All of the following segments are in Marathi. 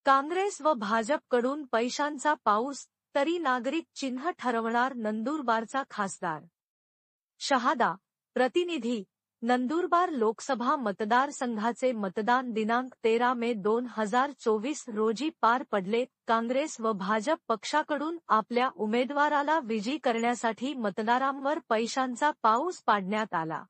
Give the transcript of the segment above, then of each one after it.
काँग्रेस व भाजपकडून पैशांचा पाऊस, तरी नागरिक चिन्ह ठरवणार नंदुरबारचा खासदार. शहादा. प्रतिनिधी. नंदुरबार लोकसभा मतदारसंघाचे मतदान दिनांक 13 मे 2024 रोजी पार पडले. काँग्रेस व भाजप पक्षाकडून आपल्या उमेदवाराला विजयी करण्यासाठी मतदारांवर पैशांचा पाऊस पाडण्यात आला.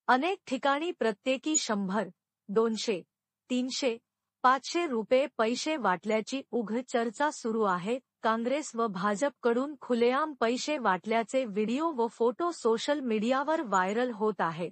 अनेक ठिकाणी प्रत्येकी 100, 200, 300, 500 रुपये पैसे वाटल्याची उघड चर्चा सुरू आहे. काँग्रेस व भाजपकडून खुलेआम पैसे वाटल्याचे व्हिडिओ व फोटो सोशल मीडियावर व्हायरल होत आहेत.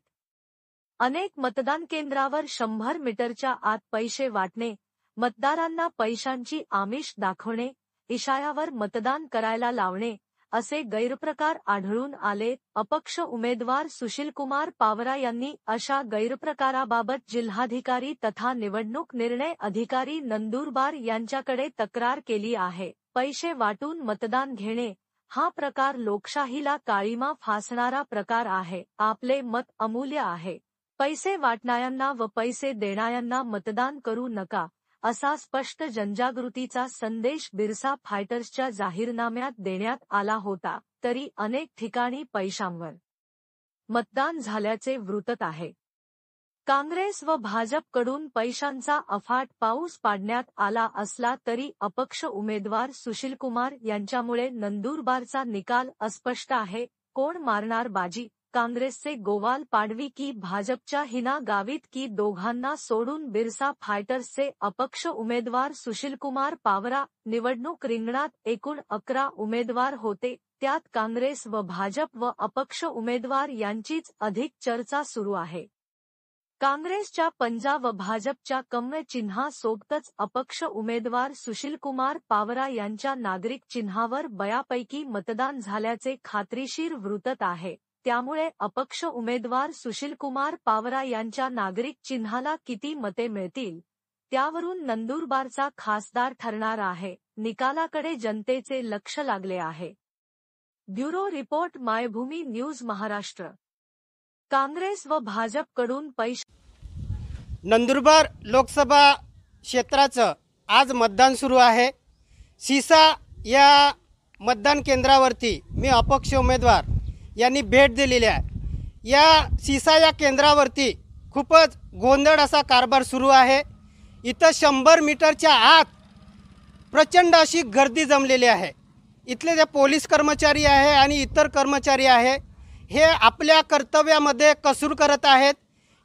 अनेक मतदान केंद्रावर 100 मीटरच्या आत पैसे वाटणे, मतदारांना पैशांची आमिष दाखवणे, इशाऱ्यावर मतदान करायला लावणे असे गैरप्रकार आढळून आले. अपक्ष उमेदवार सुशीलकुमार पावरा यांनी अशा गैरप्रकाराबाबत जिल्हाधिकारी तथा निवडणूक निर्णय अधिकारी नंदुरबार यांच्याकडे तक्रार केली आहे. पैसे वाटून मतदान घेणे हा प्रकार लोकशाहीला काळिमा फासणारा प्रकार आहे. आपले मत अमूल्य आहे. पैसे वाटणाऱ्यांना व पैसे देणाऱ्यांना मतदान करू नका, असा स्पष्ट जनजागृतीचा संदेश बिरसा फायटर्सच्या जाहीरनाम्यात देण्यात आला होता. तरी अनेक ठिकाणी पैशांवर मतदान झाल्याचे वृत्त आहे. काँग्रेस व भाजपकडून पैशांचा अफाट पाऊस पाडण्यात आला असला तरी अपक्ष उमेदवार सुशीलकुमार यांच्यामुळे नंदुरबारचा निकाल अस्पष्ट आहे. कोण मारणार बाजी? काँग्रेसचे गोवाल पाडवी की भाजपच्या हिना गावित की दोघांना सोडून बिरसा फायटर्सचे अपक्ष उमेदवार सुशीलकुमार पावरा? निवडणूक रिंगणात एकूण 11 उमेदवार होते. त्यात काँग्रेस व भाजप व अपक्ष उमेदवार यांचीच अधिक चर्चा सुरू आहे. काँग्रेसच्या पंजा व भाजपच्या कमळ चिन्हासोबतच अपक्ष उमेदवार सुशीलकुमार पावरा यांच्या नागरिक चिन्हावर बऱ्यापैकी मतदान झाल्याचे खात्रीशीर वृत्त आहे. त्यामुळे अपक्ष उमेदवार सुशीलकुमार पावरा यांच्या नागरिक चिन्हाला किती मते मिळतील, त्यावरून नंदुरबारचा खासदार ठरणार आहे. निकालाकडे जनतेचे लक्ष लागले आहे. Bureau report, Maybhumi news Maharashtra. Congress व भाजपकडून पैसे. नंदुरबार लोकसभा क्षेत्राचं आज मतदान सुरू आहे. सीसा या मतदान केंद्रावरती मी अपक्ष उमेदवार यांनी भेट दिलेली आहे. या सीसा या केंद्रावरती खूपच गोंधळ असा कारभार सुरू आहे. इथं 100 मीटरच्या आत प्रचंड अशी गर्दी जमलेली आहे. इथले जे पोलीस कर्मचारी आहे आणि इतर कर्मचारी आहे हे आपल्या कर्तव्यामध्ये कसूर करत आहेत.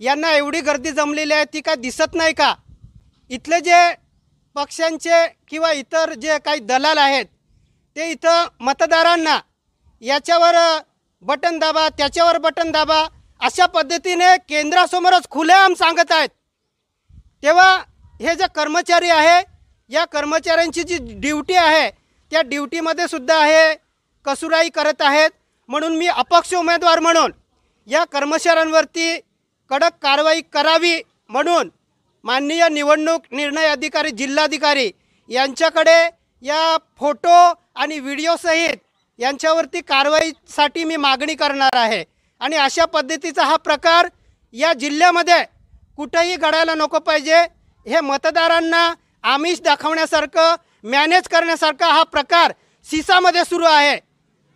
यांना एवढी गर्दी जमलेली आहे ती काय दिसत नाही का? इथले जे पक्षांचे किंवा इतर जे काही दलाल आहेत ते इथं मतदारांना याच्यावर बटन दाबा, त्याच्यावर बटन दाबा अशा पद्धतीने केंद्रासमोरच खुलेआम सांगत आहेत. तेव्हा हे जे कर्मचारी आहे या कर्मचाऱ्यांची जी ड्युटी आहे त्या ड्युटीमध्ये सुद्धा हे कसुराई करत आहेत. म्हणून मी अपक्ष उमेदवार म्हणून या कर्मचाऱ्यांवरती कडक कारवाई करावी म्हणून माननीय निवडणूक निर्णय अधिकारी जिल्हाधिकारी यांच्याकडे या फोटो आणि व्हिडिओसहित यांच्यावरती कारवाईसाठी मी मागणी करणार आहे. आणि अशा पद्धतीचा हा प्रकार या जिल्ह्यामध्ये कुठेही घडायला नको पाहिजे. हे मतदारांना आमिष दाखवण्यासारखं, मॅनेज करण्यासारखा हा प्रकार सीसामध्ये सुरू आहे.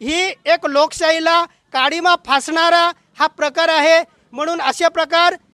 ही एक लोकशाहीला काळिमा फासणारा हा प्रकार आहे. म्हणून अशा प्रकार